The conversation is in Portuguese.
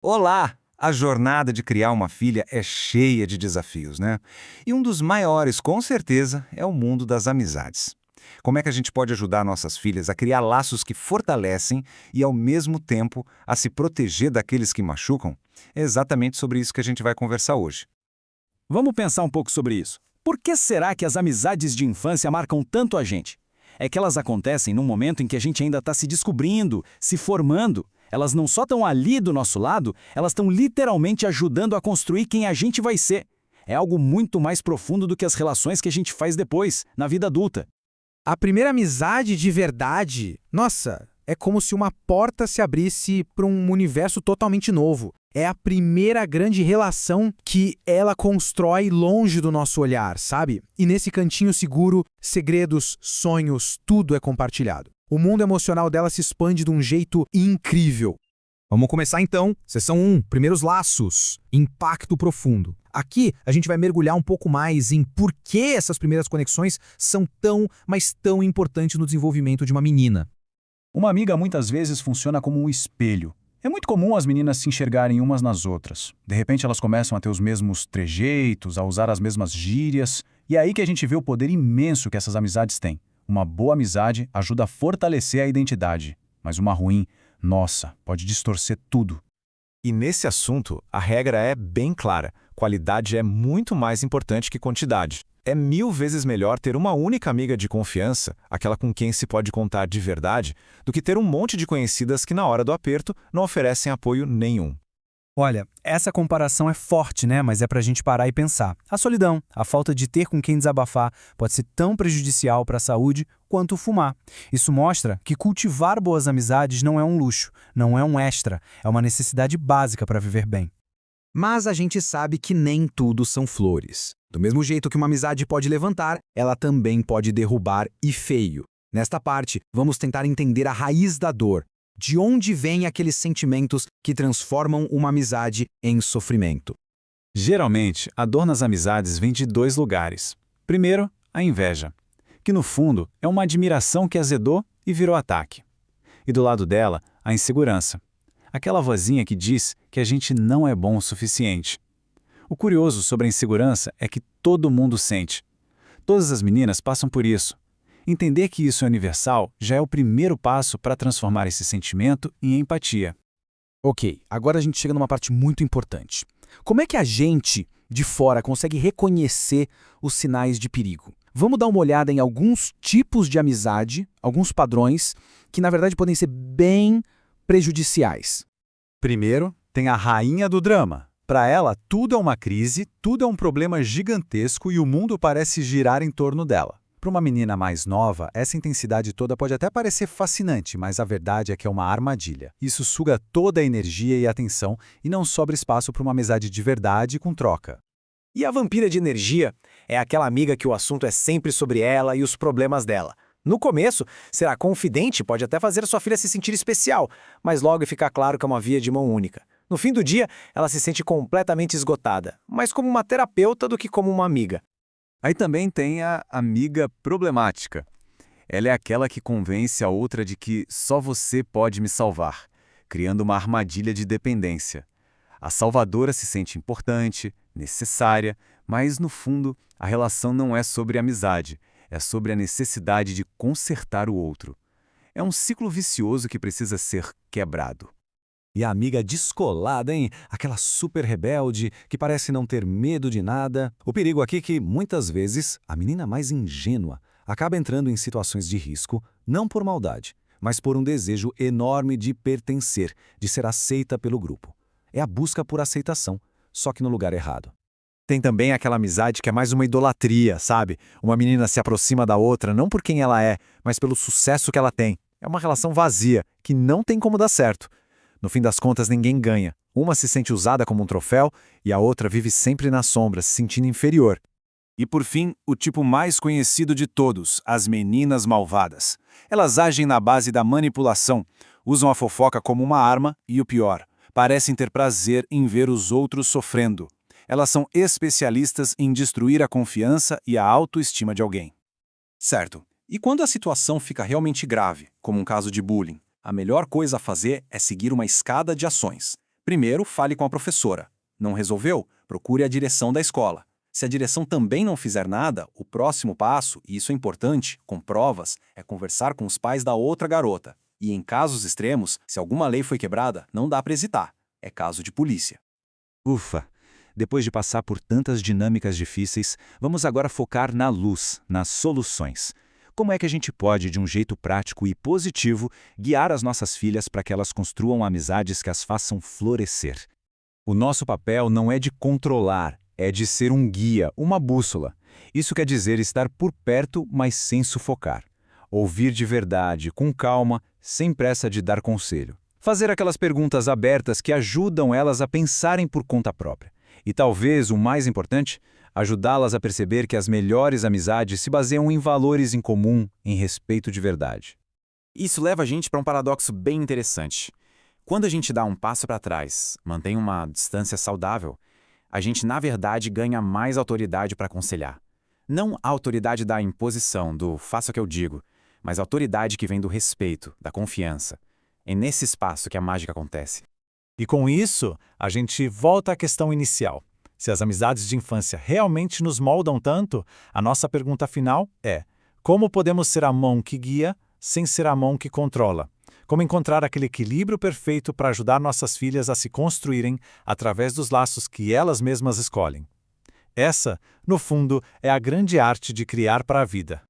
Olá! A jornada de criar uma filha é cheia de desafios, né? E um dos maiores, com certeza, é o mundo das amizades. Como é que a gente pode ajudar nossas filhas a criar laços que fortalecem e, ao mesmo tempo, a se proteger daqueles que machucam? É exatamente sobre isso que a gente vai conversar hoje. Vamos pensar um pouco sobre isso. Por que será que as amizades de infância marcam tanto a gente? É que elas acontecem num momento em que a gente ainda está se descobrindo, se formando. Elas não só estão ali do nosso lado, elas estão literalmente ajudando a construir quem a gente vai ser. É algo muito mais profundo do que as relações que a gente faz depois, na vida adulta. A primeira amizade de verdade, nossa, é como se uma porta se abrisse para um universo totalmente novo. É a primeira grande relação que ela constrói longe do nosso olhar, sabe? E nesse cantinho seguro, segredos, sonhos, tudo é compartilhado. O mundo emocional dela se expande de um jeito incrível. Vamos começar então. Seção 1, primeiros laços, impacto profundo. Aqui a gente vai mergulhar um pouco mais em por que essas primeiras conexões são tão, mas tão importantes no desenvolvimento de uma menina. Uma amiga muitas vezes funciona como um espelho. É muito comum as meninas se enxergarem umas nas outras. De repente elas começam a ter os mesmos trejeitos, a usar as mesmas gírias, e é aí que a gente vê o poder imenso que essas amizades têm. Uma boa amizade ajuda a fortalecer a identidade, mas uma ruim, nossa, pode distorcer tudo. E nesse assunto, a regra é bem clara. Qualidade é muito mais importante que quantidade. É 1000 vezes melhor ter uma única amiga de confiança, aquela com quem se pode contar de verdade, do que ter um monte de conhecidas que na hora do aperto não oferecem apoio nenhum. Olha, essa comparação é forte, né? Mas é pra gente parar e pensar. A solidão, a falta de ter com quem desabafar, pode ser tão prejudicial para a saúde quanto o fumar. Isso mostra que cultivar boas amizades não é um luxo, não é um extra, é uma necessidade básica para viver bem. Mas a gente sabe que nem tudo são flores. Do mesmo jeito que uma amizade pode levantar, ela também pode derrubar e feio. Nesta parte, vamos tentar entender a raiz da dor. De onde vêm aqueles sentimentos que transformam uma amizade em sofrimento? Geralmente, a dor nas amizades vem de 2 lugares. Primeiro, a inveja, que no fundo é uma admiração que azedou e virou ataque. E do lado dela, a insegurança, aquela vozinha que diz que a gente não é bom o suficiente. O curioso sobre a insegurança é que todo mundo sente. Todas as meninas passam por isso. Entender que isso é universal já é o primeiro passo para transformar esse sentimento em empatia. Ok, agora a gente chega numa parte muito importante. Como é que a gente, de fora, consegue reconhecer os sinais de perigo? Vamos dar uma olhada em alguns tipos de amizade, alguns padrões, que na verdade podem ser bem prejudiciais. Primeiro, tem a rainha do drama. Para ela, tudo é uma crise, tudo é um problema gigantesco e o mundo parece girar em torno dela. Para uma menina mais nova, essa intensidade toda pode até parecer fascinante, mas a verdade é que é uma armadilha. Isso suga toda a energia e atenção e não sobra espaço para uma amizade de verdade com troca. E a vampira de energia é aquela amiga que o assunto é sempre sobre ela e os problemas dela. No começo, ser a confidente pode até fazer sua filha se sentir especial, mas logo fica claro que é uma via de mão única. No fim do dia, ela se sente completamente esgotada, mais como uma terapeuta do que como uma amiga. Aí também tem a amiga problemática. Ela é aquela que convence a outra de que só você pode me salvar, criando uma armadilha de dependência. A salvadora se sente importante, necessária, mas no fundo a relação não é sobre amizade, é sobre a necessidade de consertar o outro. É um ciclo vicioso que precisa ser quebrado. E a amiga descolada, hein? Aquela super rebelde que parece não ter medo de nada. O perigo aqui é que, muitas vezes, a menina mais ingênua acaba entrando em situações de risco, não por maldade, mas por um desejo enorme de pertencer, de ser aceita pelo grupo. É a busca por aceitação, só que no lugar errado. Tem também aquela amizade que é mais uma idolatria, sabe? Uma menina se aproxima da outra não por quem ela é, mas pelo sucesso que ela tem. É uma relação vazia, que não tem como dar certo. No fim das contas, ninguém ganha. Uma se sente usada como um troféu e a outra vive sempre na sombra, se sentindo inferior. E por fim, o tipo mais conhecido de todos, as meninas malvadas. Elas agem na base da manipulação, usam a fofoca como uma arma e o pior, parecem ter prazer em ver os outros sofrendo. Elas são especialistas em destruir a confiança e a autoestima de alguém. Certo. E quando a situação fica realmente grave, como um caso de bullying, a melhor coisa a fazer é seguir uma escada de ações. Primeiro, fale com a professora. Não resolveu? Procure a direção da escola. Se a direção também não fizer nada, o próximo passo, e isso é importante, com provas, é conversar com os pais da outra garota. E em casos extremos, se alguma lei foi quebrada, não dá para hesitar. É caso de polícia. Ufa! Depois de passar por tantas dinâmicas difíceis, vamos agora focar na luz, nas soluções. Como é que a gente pode, de um jeito prático e positivo, guiar as nossas filhas para que elas construam amizades que as façam florescer? O nosso papel não é de controlar, é de ser um guia, uma bússola. Isso quer dizer estar por perto, mas sem sufocar. Ouvir de verdade, com calma, sem pressa de dar conselho. Fazer aquelas perguntas abertas que ajudam elas a pensarem por conta própria. E talvez o mais importante, ajudá-las a perceber que as melhores amizades se baseiam em valores em comum, em respeito de verdade. Isso leva a gente para um paradoxo bem interessante. Quando a gente dá um passo para trás, mantém uma distância saudável, a gente, na verdade, ganha mais autoridade para aconselhar. Não a autoridade da imposição, do faça o que eu digo, mas a autoridade que vem do respeito, da confiança. É nesse espaço que a mágica acontece. E com isso, a gente volta à questão inicial. Se as amizades de infância realmente nos moldam tanto, a nossa pergunta final é: como podemos ser a mão que guia sem ser a mão que controla? Como encontrar aquele equilíbrio perfeito para ajudar nossas filhas a se construírem através dos laços que elas mesmas escolhem? Essa, no fundo, é a grande arte de criar para a vida.